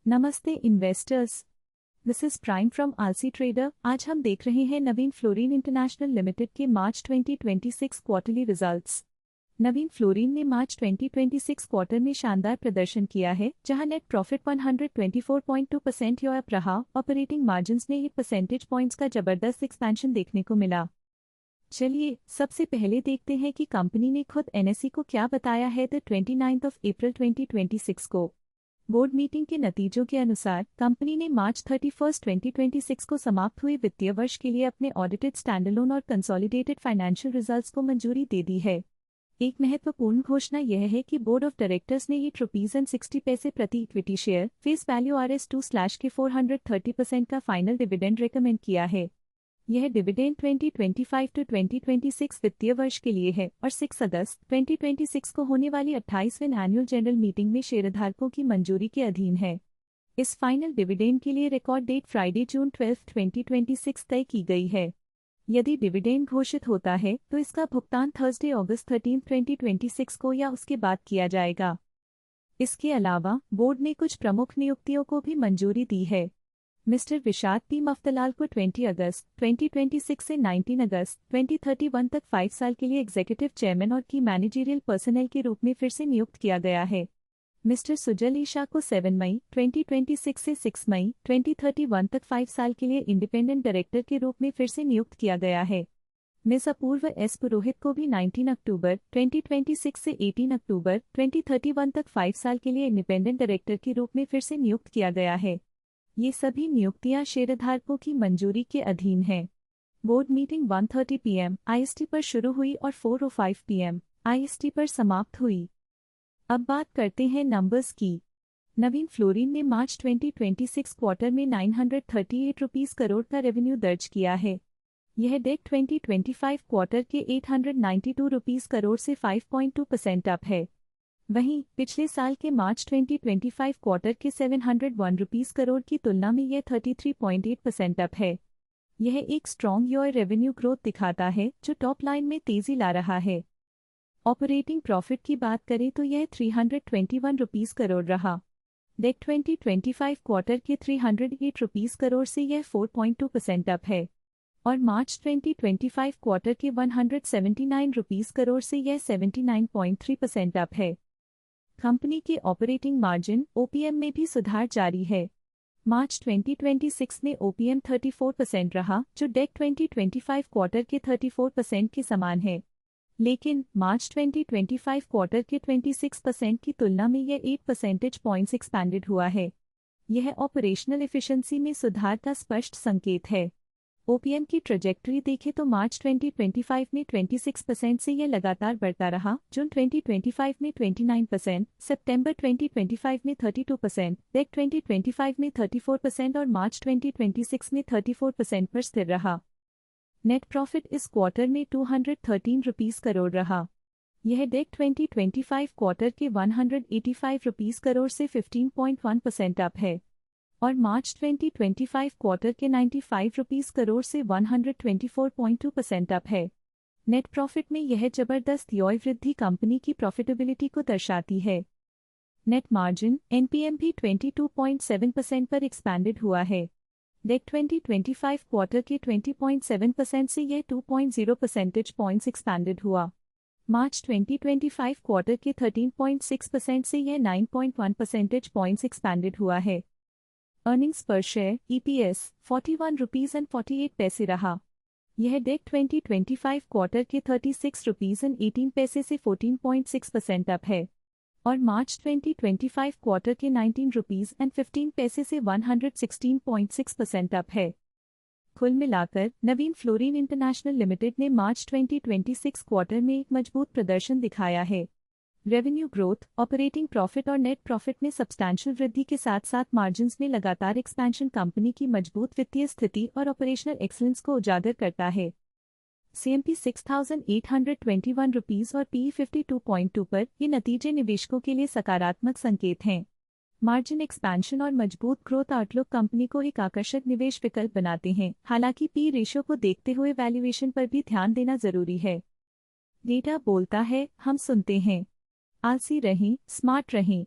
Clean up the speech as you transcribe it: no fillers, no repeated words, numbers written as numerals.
नमस्ते investors. This is prime from आलसी trader. आज हम देख रहे हैं नवीन फ्लोरिन इंटरनेशनल लिमिटेड के मार्च 2026 क्वार्टरली रिजल्ट्स। नवीन फ्लोरिन ने मार्च 2026 क्वार्टर में शानदार प्रदर्शन किया है, जहां नेट प्रॉफिट 124.2% अप रहा। ऑपरेटिंग मार्जिन्स में 8 परसेंटेज पॉइंट्स का जबरदस्त एक्सपेंशन देखने को मिला। चलिए सबसे पहले देखते हैं कि कंपनी ने खुद एनएसई को क्या बताया है। 29 अप्रैल 2026 को बोर्ड मीटिंग के नतीजों के अनुसार कंपनी ने मार्च 31, 2026 को समाप्त हुए वित्तीय वर्ष के लिए अपने ऑडिटेड स्टैंडअलोन और कंसोलिडेटेड फाइनेंशियल रिजल्ट्स को मंजूरी दे दी है। एक महत्वपूर्ण घोषणा यह है कि बोर्ड ऑफ डायरेक्टर्स ने ₹8.60 प्रति equity share face value RS2 के 430% का फाइनल डिविडेंड रेकमेंड किया है। यह डिविडेंड 2025 टू 2026 वित्तीय वर्ष के लिए है और 6 अगस्त 2026 को होने वाली 28वीं एनुअल जनरल मीटिंग में शेयरधारकों की मंजूरी के अधीन है। इस फाइनल डिविडेंड के लिए रिकॉर्ड डेट फ्राइडे जून 12, 2026 तय की गई है। यदि डिविडेंड घोषित होता है तो इसका भुगतान थर्सडे अगस्त 13, 2026 को या उसके बाद किया जाएगा। इसके अलावा बोर्ड ने कुछ प्रमुख नियुक्तियों को भी मंजूरी दी है। मिस्टर विशाद पी मफ्तलाल को 20 अगस्त 2026 से 19 अगस्त 2031 तक 5 साल के लिए एग्जीक्यूटिव चेयरमैन और की मैनेजरियल पर्सनल के रूप में फिर से नियुक्त किया गया है। मिस्टर सुजल ईशा को 7 मई 2026 से 6 मई 2031 तक 5 साल के लिए इंडिपेंडेंट डायरेक्टर के रूप में फिर से नियुक्त किया गया है। मिस अपूर्व एस पुरोहित को भी 19 अक्टूबर 2026 से 18 अक्टूबर 2031 तक 5 साल के लिए इंडिपेंडेंट डायरेक्टर के रूप में फिर से नियुक्त किया गया है। ये सभी नियुक्तियां शेयरधारकों की मंजूरी के अधीन हैं। बोर्ड मीटिंग 1:30 PM IST पर शुरू हुई और 4:05 PM IST पर समाप्त हुई। अब बात करते हैं नंबर्स की। नवीन फ्लोरिन ने मार्च 2026 क्वार्टर में ₹938 करोड़ का रेवेन्यू दर्ज किया है। यह डेट 2025 क्वार्टर के ₹892 करोड़ से 5.2% अप है। वहीं पिछले साल के मार्च 2025 क्वार्टर के ₹701 करोड़ की तुलना में यह 33.8% अप है। यह एक स्ट्रॉन्ग ईयर रेवेन्यू ग्रोथ दिखाता है जो टॉप लाइन में तेजी ला रहा है। ऑपरेटिंग प्रॉफिट की बात करें तो यह ₹321 करोड़ रहा। डेट 2025 क्वार्टर के ₹308 करोड़ से यह 4.2% अप है और मार्च 2025 क्वार्टर के ₹179 करोड़ से यह 79.3% अप है। कंपनी के ऑपरेटिंग मार्जिन OPM में भी सुधार जारी है। मार्च 2026 में OPM 34% रहा, जो डेट 2025 क्वार्टर के 34% के समान है। लेकिन मार्च 2025 क्वार्टर के 26% की तुलना में यह 8 परसेंटेज पॉइंट्स एक्सपैंडेड हुआ है। यह ऑपरेशनल एफिशिएंसी में सुधार का स्पष्ट संकेत है। OPM की ट्रेजेक्टरी देखें तो मार्च 2025 में 26% से यह लगातार बढ़ता रहा, जून 2025 में 29%, सितंबर 2025 में 32%, डेट 2025 में 34% और मार्च 2026 में 34% पर स्थिर रहा। नेट प्रॉफिट इस क्वार्टर में ₹213 करोड़ रहा। यह डेट 2025 क्वार्टर के ₹185 करोड़ से 15.1% अप है और मार्च 2025 क्वार्टर के ₹95 करोड़ से 124.2% अप है। नेट प्रॉफिट में यह जबरदस्त ईयर वृद्धि कंपनी की प्रॉफिटेबिलिटी को दर्शाती है। नेट मार्जिन NPM भी 22.7% पर एक्सपैंडेड हुआ है। डेट 2025 क्वार्टर के 20.7% से यह 2.0 परसेंटेज पॉइंट्स एक्सपैंडेड हुआ। मार्च 2025 क्वार्टर के 13.6% से यह 9.1 परसेंटेज पॉइंट्स एक्सपैंडेड हुआ है। अर्निंग्स पर शेयर EPS ₹41.48 रहा। यह डेट 2025 क्वार्टर के ₹36.18 से 14.6% अप है और मार्च 2025 क्वार्टर के ₹19.15 से 116.6% अप है। कुल मिलाकर नवीन फ्लोरिन इंटरनेशनल लिमिटेड ने मार्च 2026 क्वार्टर में एक मजबूत प्रदर्शन दिखाया है। रेवेन्यू ग्रोथ, ऑपरेटिंग प्रॉफिट और नेट प्रॉफिट में सब्सटैंशियल वृद्धि के साथ साथ मार्जिन्स में लगातार एक्सपेंशन कंपनी की मजबूत वित्तीय स्थिति और ऑपरेशनल एक्सीलेंस को उजागर करता है। CMP ₹6,821 और PE 52.2 पर ये नतीजे निवेशकों के लिए सकारात्मक संकेत हैं। मार्जिन एक्सपेंशन और मजबूत ग्रोथ आउटलुक कंपनी को एक आकर्षक निवेश विकल्प बनाते हैं। हालांकि PE रेशियो को देखते हुए वैल्यूएशन पर भी ध्यान देना जरूरी है। डेटा बोलता है, हम सुनते हैं। आलसी रहें, स्मार्ट रहें।